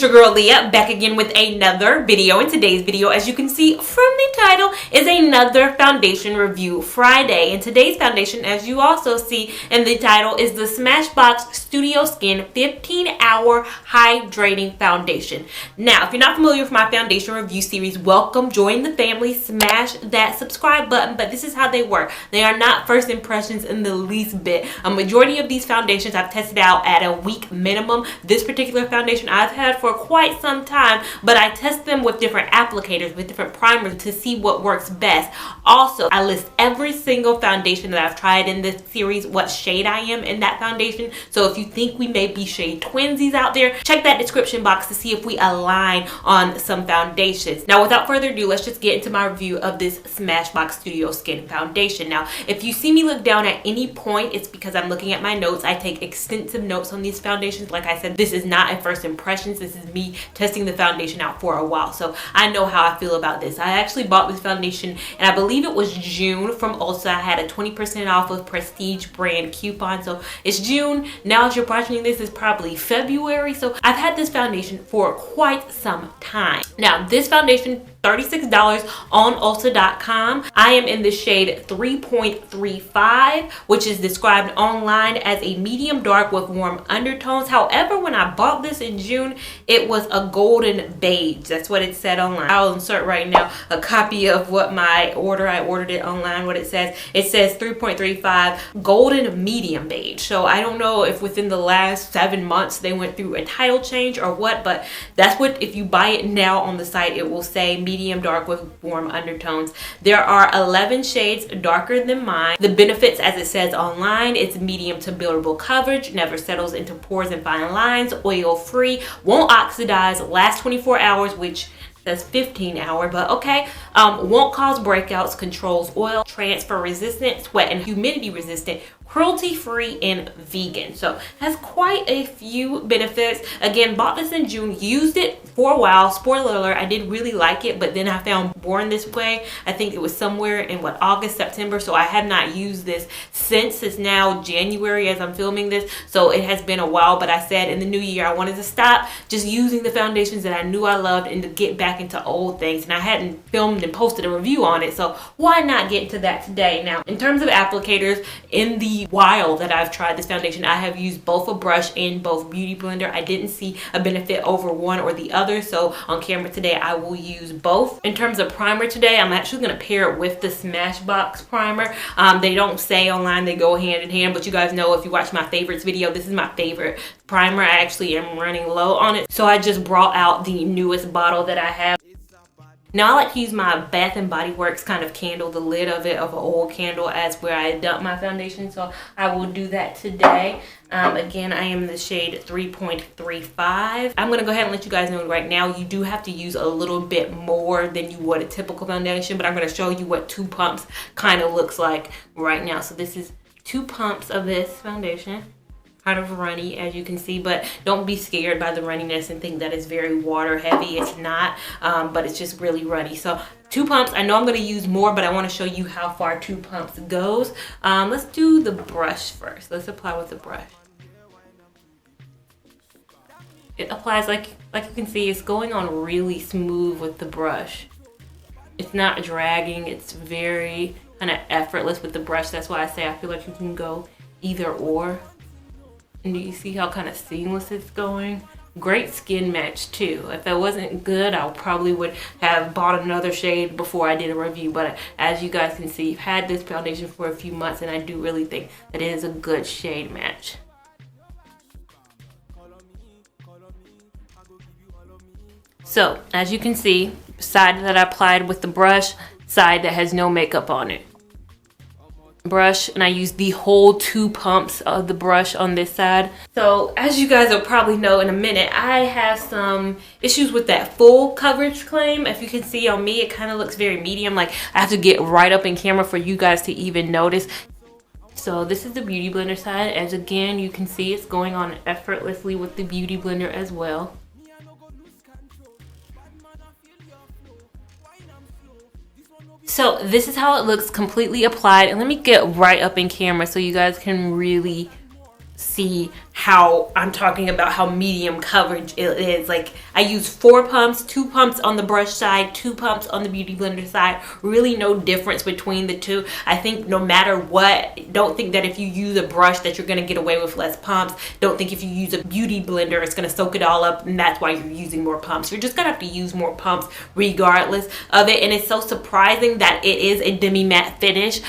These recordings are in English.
It's your girl Leah, back again with another video. In today's video, as you can see from the title, is another foundation review Friday. And today's foundation, as you also see in the title, is the Smashbox Studio Skin 15-Hour Hydrating Foundation. Now, if you're not familiar with my foundation review series, welcome, join the family, smash that subscribe button. But this is how they work. They are not first impressions in the least bit. A majority of these foundations I've tested out at a week minimum. This particular foundation I've had for quite some time, but I test them with different applicators, with different primers to see what works best. Also, I list every single foundation that I've tried in this series, what shade I am in that foundation. So if you think we may be shade twinsies out there, check that description box to see if we align on some foundations. Now, without further ado, let's just get into my review of this Smashbox Studio Skin Foundation. Now, if you see me look down at any point, it's because I'm looking at my notes. I take extensive notes on these foundations. Like I said, this is not a first impressions. This is me testing the foundation out for a while. So I know how I feel about this. I actually bought this foundation, and I believe it was June from Ulta. I had a 20% off of Prestige brand coupon. So it's June. Now, as you're watching this, is probably February. So I've had this foundation for quite some time. Now, this foundation, $36 on Ulta.com. I am in the shade 3.35, which is described online as a medium dark with warm undertones. However, when I bought this in June, it was a golden beige. That's what it said online. I'll insert right now a copy of what I ordered it online, what it says. It says 3.35 golden medium beige. So I don't know if within the last 7 months they went through a title change or what, but that's what, if you buy it now on the site, it will say medium dark with warm undertones. There are 11 shades darker than mine. The benefits, as it says online, it's medium to buildable coverage, never settles into pores and fine lines, oil free, won't oxidize, lasts 24 hours, which says 15-hour, but okay. Won't cause breakouts, controls oil, transfer resistant, sweat and humidity resistant, cruelty free, and vegan. So has quite a few benefits. Again, bought this in June, used it for a while. Spoiler alert, I did really like it, but then I found Born This Way. I think it was somewhere in August, September. So I have not used this since. It's now January as I'm filming this. So it has been a while, but I said in the new year I wanted to stop just using the foundations that I knew I loved and to get back into old things. And I hadn't filmed and posted a review on it, so why not get into that today? Now, in terms of applicators, in the while that I've tried this foundation, I have used both a brush and both Beauty Blender. I didn't see a benefit over one or the other, so on camera today I will use both. In terms of primer today, I'm actually going to pair it with the Smashbox primer. They don't say online they go hand in hand, but you guys know if you watch my favorites video, this is my favorite primer. I actually am running low on it, so I just brought out the newest bottle that I have. Now, I like to use my Bath & Body Works kind of candle, the lid of it, of an old candle, as where I dump my foundation. So I will do that today. Again, I am in the shade 3.35. I'm going to go ahead and let you guys know right now, you do have to use a little bit more than you would a typical foundation, but I'm going to show you what 2 pumps kind of looks like right now. So this is 2 pumps of this foundation. Kind of runny, as you can see, but don't be scared by the runniness and think that it's very water heavy. It's not, but it's just really runny. So 2 pumps. I know I'm going to use more, but I want to show you how far 2 pumps goes. Let's do the brush first. Let's apply with the brush. It applies like you can see, it's going on really smooth with the brush. It's not dragging. It's very kind of effortless with the brush. That's why I say I feel like you can go either or. And do you see how kind of seamless it's going? Great skin match too. If it wasn't good, I probably would have bought another shade before I did a review. But as you guys can see, I've had this foundation for a few months, and I do really think that it is a good shade match. So as you can see, side that I applied with the brush, side that has no makeup on it. Brush, and I use the whole 2 pumps of the brush on this side. So as you guys will probably know in a minute, I have some issues with that full coverage claim. If you can see on me, it kind of looks very medium. Like I have to get right up in camera for you guys to even notice. So this is the Beauty Blender side. As again, you can see it's going on effortlessly with the Beauty Blender as well. So this is how it looks completely applied, and let me get right up in camera so you guys can really see how I'm talking about how medium coverage it is. Like, I use 4 pumps, 2 pumps on the brush side, 2 pumps on the beauty blender side. Really no difference between the two. I think no matter what, don't think that if you use a brush that you're going to get away with less pumps. Don't think if you use a beauty blender it's going to soak it all up and that's why you're using more pumps. You're just going to have to use more pumps regardless of it. And it's so surprising that it is a demi matte finish.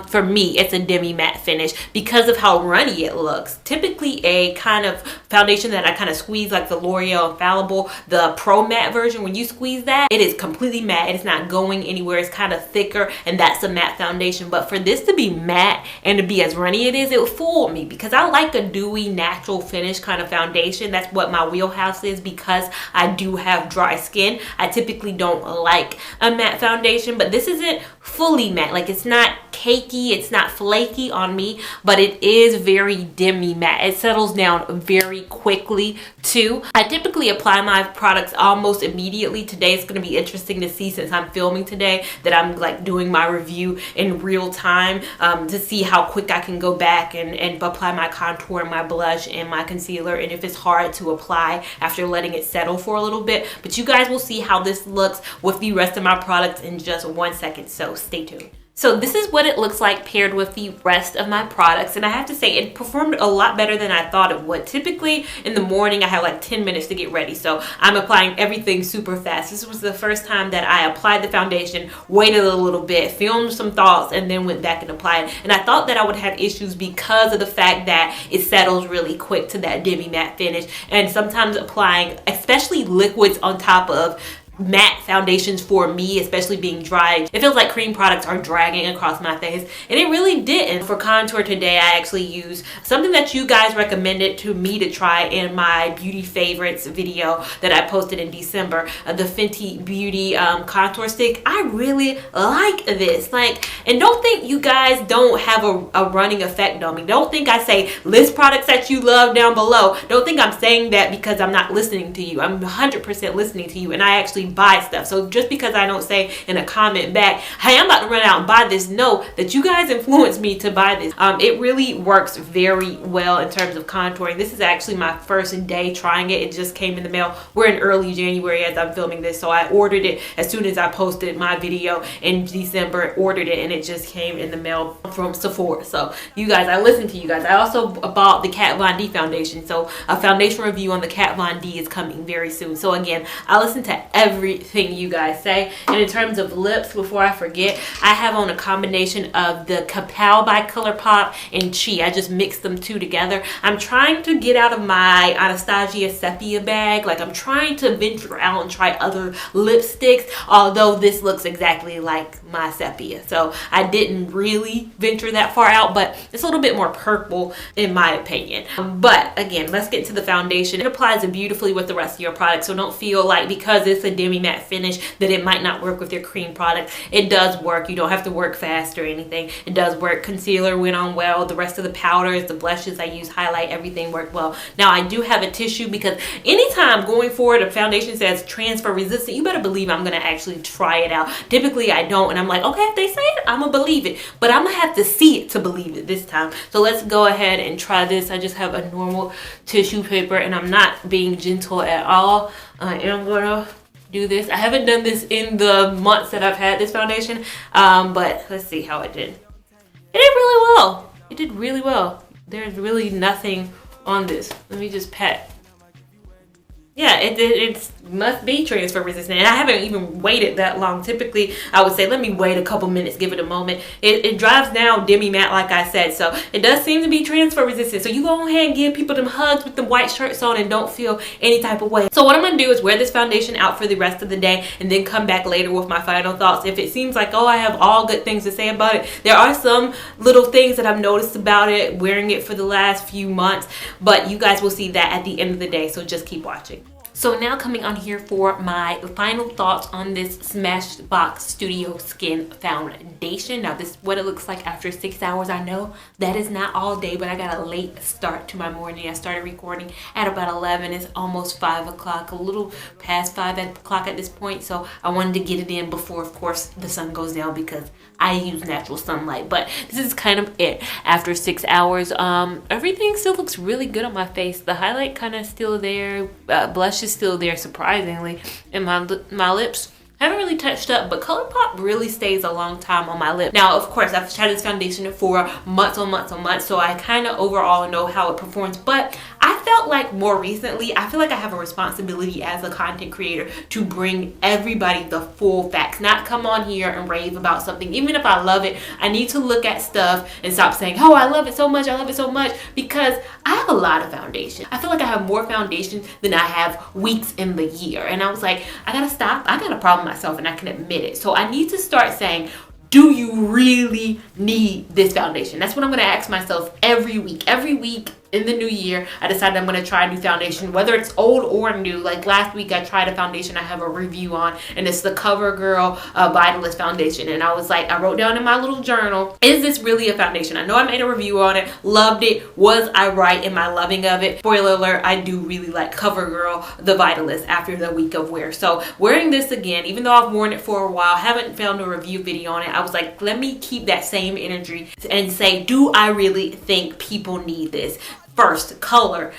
For me, it's a demi matte finish because of how runny it looks. Typically a kind of foundation that I kind of squeeze, like the L'Oreal Infallible, the Pro Matte version, when you squeeze that, it is completely matte. It's not going anywhere. It's kind of thicker, and that's a matte foundation. But for this to be matte and to be as runny it would fool me, because I like a dewy, natural finish kind of foundation. That's what my wheelhouse is because I do have dry skin. I typically don't like a matte foundation, but this isn't fully matte. Like, it's not cakey, it's not flaky on me, but it is very demi matte. It settles down very quickly too. I typically apply my products almost immediately. Today it's going to be interesting to see, since I'm filming today, that I'm like doing my review in real time, to see how quick I can go back and apply my contour and my blush and my concealer, and if it's hard to apply after letting it settle for a little bit. But you guys will see how this looks with the rest of my products in just 1 second, so stay tuned. So this is what it looks like paired with the rest of my products, and I have to say it performed a lot better than I thought it would. Typically in the morning I have like 10 minutes to get ready, so I'm applying everything super fast. This was the first time that I applied the foundation, waited a little bit, filmed some thoughts, and then went back and applied it. And I thought that I would have issues because of the fact that it settles really quick to that demi matte finish, and sometimes applying especially liquids on top of matte foundations, for me, especially being dry, it feels like cream products are dragging across my face, and it really didn't. For contour today, I actually used something that you guys recommended to me to try in my beauty favorites video that I posted in December, the Fenty Beauty contour stick. I really like this. Like, and don't think you guys don't have a running effect on me. Don't think I say list products that you love down below. Don't think I'm saying that because I'm not listening to you. I'm 100% listening to you, and I actually buy stuff. So just because I don't say in a comment back, hey, I'm about to run out and buy this, know that you guys influenced me to buy this. It really works very well in terms of contouring. This is actually my first day trying it. It just came in the mail. We're in early January as I'm filming this, so I ordered it as soon as I posted my video in December. Ordered it and it just came in the mail from Sephora. So you guys, I listened to you guys. I also bought the Kat Von D foundation, so a foundation review on the Kat Von D is coming very soon. So again, I listen to everything you guys say. And in terms of lips, before I forget, I have on a combination of the Kapow by ColourPop and Chi. I just mixed them two together. I'm trying to get out of my Anastasia sepia bag. Like, I'm trying to venture out and try other lipsticks, although this looks exactly like my sepia. So I didn't really venture that far out, but it's a little bit more purple in my opinion. But again, let's get to the foundation. It applies beautifully with the rest of your product, so don't feel like because it's a demi matte finish that it might not work with your cream product. It does work. You don't have to work fast or anything. It does work. Concealer went on well. The rest of the powders, the blushes I use, highlight, everything worked well. Now I do have a tissue because anytime going forward a foundation says transfer resistant, you better believe I'm gonna actually try it out. Typically I don't, and I'm like, okay, if they say it, I'm gonna believe it, but I'm gonna have to see it to believe it this time. So let's go ahead and try this. I just have a normal tissue paper and I'm not being gentle at all. I am gonna do this. I haven't done this in the months that I've had this foundation, but let's see how it did. It did really well. It did really well. There's really nothing on this. Let me just pat. Yeah, it must be transfer resistant, and I haven't even waited that long. Typically, I would say let me wait a couple minutes, give it a moment. It dries down demi matte, like I said, so it does seem to be transfer resistant. So you go ahead and give people them hugs with the white shirts on and don't feel any type of way. So what I'm gonna do is wear this foundation out for the rest of the day and then come back later with my final thoughts. If it seems like, oh, I have all good things to say about it, there are some little things that I've noticed about it wearing it for the last few months, but you guys will see that at the end of the day, so just keep watching. So now coming on here for my final thoughts on this Smashbox Studio Skin Foundation. Now this is what it looks like after 6 hours. I know that is not all day, but I got a late start to my morning. I started recording at about 11. It's almost 5 o'clock, a little past 5 o'clock at this point. So I wanted to get it in before, of course, the sun goes down because I use natural sunlight. But this is kind of it after 6 hours. Everything still looks really good on my face. The highlight kind of still there. Blush is still there, surprisingly, and my lips haven't really touched up, but ColourPop really stays a long time on my lip. Now, of course, I've tried this foundation for months on months, so I kind of overall know how it performs, but I felt like more recently, I feel like I have a responsibility as a content creator to bring everybody the full facts, not come on here and rave about something. Even if I love it, I need to look at stuff and stop saying, oh, I love it so much, because I have a lot of foundation. I feel like I have more foundation than I have weeks in the year. And I was like, I gotta stop. I got a problem myself and I can admit it. So I need to start saying, do you really need this foundation? That's what I'm gonna ask myself every week. Every week in the new year, I decided I'm going to try a new foundation, whether it's old or new. Like last week, I tried a foundation I have a review on, and it's the CoverGirl Weightless foundation. And I was like, I wrote down in my little journal, is this really a foundation? I know I made a review on it, loved it. Was I right in my loving of it? Spoiler alert, I do really like CoverGirl, the Weightless, after the week of wear. So wearing this again, even though I've worn it for a while, haven't found a review video on it, I was like, let me keep that same energy and say, do I really think people need this? First, color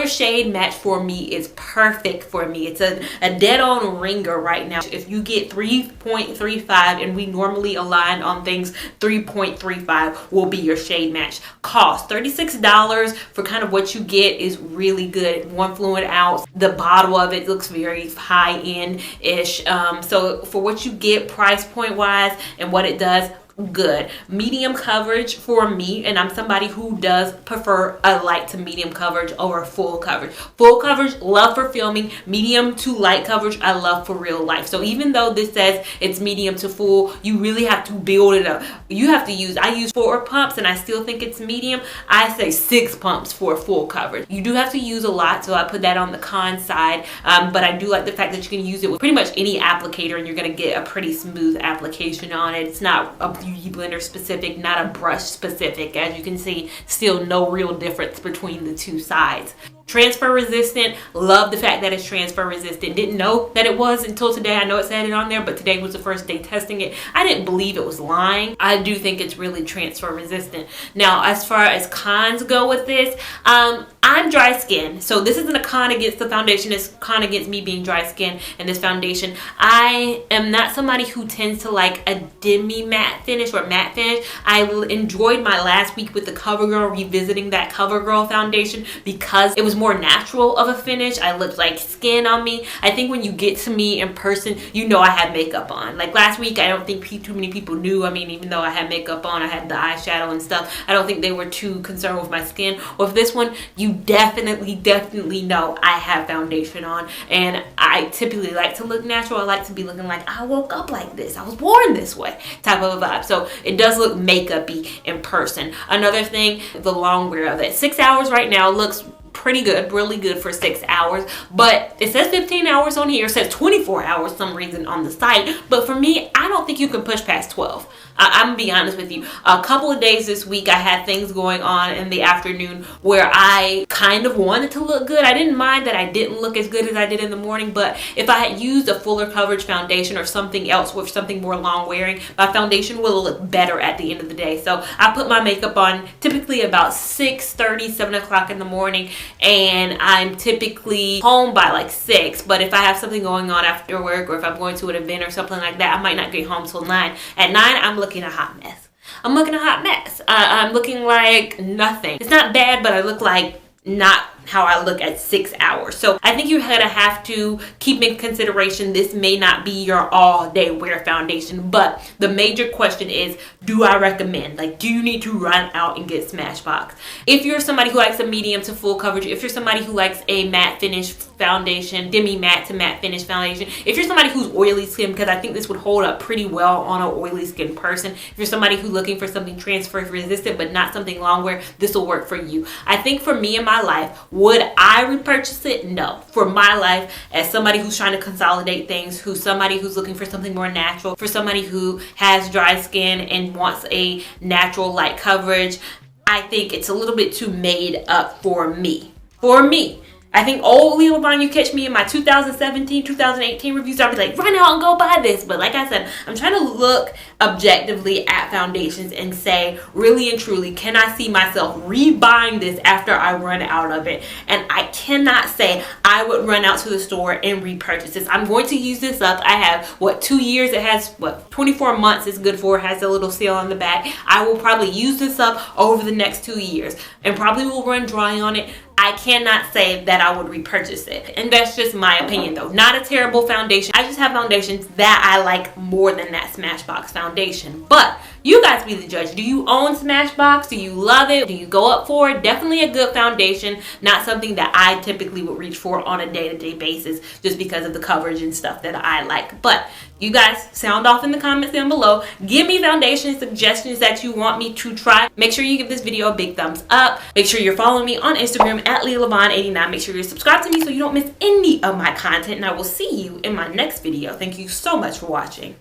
shade match for me is perfect for me. It's a dead on ringer right now. If you get 3.35, and we normally align on things, 3.35 will be your shade match. Cost $36 for kind of what you get is really good. 1 fluid ounce. The bottle of it looks very high end ish. So for what you get price point wise and what it does, good. Medium coverage for me, and I'm somebody who does prefer a light to medium coverage over full coverage. Full coverage, love for filming. Medium to light coverage, I love for real life. So even though this says it's medium to full, you really have to build it up. You have to use, I use 4 pumps and I still think it's medium. I say 6 pumps for full coverage. You do have to use a lot, so I put that on the con side, but I do like the fact that you can use it with pretty much any applicator and you're going to get a pretty smooth application on it. It's not a beauty blender specific, not a brush specific. As you can see, still no real difference between the two sides. Transfer resistant, love the fact that it's transfer resistant. Didn't know that it was until today. I know it said it on there, but today was the first day testing it. I didn't believe it was lying. I do think it's really transfer resistant. Now, as far as cons go with this, I'm dry skin, so this isn't a con against the foundation, it's a con against me being dry skin and this foundation. I am not somebody who tends to like a demi matte finish or matte finish. I enjoyed my last week with the CoverGirl, revisiting that CoverGirl foundation because it was more natural of a finish. I looked like skin on me. I think when you get to me in person, you know I had makeup on. Like last week, I don't think too many people knew. I mean, even though I had makeup on, I had the eyeshadow and stuff, I don't think they were too concerned with my skin. With this one, you definitely know I have foundation on, and I typically like to look natural. I like to be looking like I woke up like this, I was born this way type of a vibe. So it does look makeup-y in person. Another thing, the long wear of it. 6 hours right now looks pretty good, really good for 6 hours, but it says 15 hours on here. It says 24 hours some reason on the site, but for me, I don't think you can push past 12. I'm gonna be honest with you. A couple of days this week, I had things going on in the afternoon where I kind of wanted to look good. I didn't mind that I didn't look as good as I did in the morning, but if I had used a fuller coverage foundation or something else with something more long wearing, my foundation will look better at the end of the day. So I put my makeup on typically about 6:30, 7 o'clock in the morning, and I'm typically home by like 6, but if I have something going on after work or if I'm going to an event or something like that, I might not get home till 9. At 9, I'm looking a hot mess. I'm looking a hot mess. I'm looking like nothing. It's not bad, but I look like not how I look at 6 hours. So I think you're gonna have to keep in consideration this may not be your all day wear foundation, but the major question is, do I recommend? Like, do you need to run out and get Smashbox? If you're somebody who likes a medium to full coverage, if you're somebody who likes a matte finish foundation, demi matte to matte finish foundation. If you're somebody who's oily skin, because I think this would hold up pretty well on an oily skin person. If you're somebody who's looking for something transfer resistant but not something long wear, this will work for you. I think for me in my life, would I repurchase it? No. For my life, as somebody who's trying to consolidate things, who's somebody who's looking for something more natural, for somebody who has dry skin and wants a natural light coverage, I think it's a little bit too made up for me. For me. I think old Lia Lavon, you catch me in my 2017, 2018 reviews, I'll be like, run out and go buy this. But like I said, I'm trying to look objectively at foundations and say, really and truly, can I see myself rebuying this after I run out of it? And I cannot say I would run out to the store and repurchase this. I'm going to use this up. I have, 2 years? It has, 24 months it's good for. It has a little seal on the back. I will probably use this up over the next 2 years and probably will run dry on it. I cannot say that I would repurchase it. And that's just my opinion though. Not a terrible foundation. I just have foundations that I like more than that Smashbox foundation. But you guys be the judge. Do you own Smashbox? Do you love it? Do you go up for it? Definitely a good foundation. Not something that I typically would reach for on a day-to-day basis just because of the coverage and stuff that I like. But you guys sound off in the comments down below. Give me foundation suggestions that you want me to try. Make sure you give this video a big thumbs up. Make sure you're following me on Instagram at Lia Lavon 89. Make sure you're subscribed to me so you don't miss any of my content. And I will see you in my next video. Thank you so much for watching.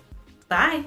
Bye.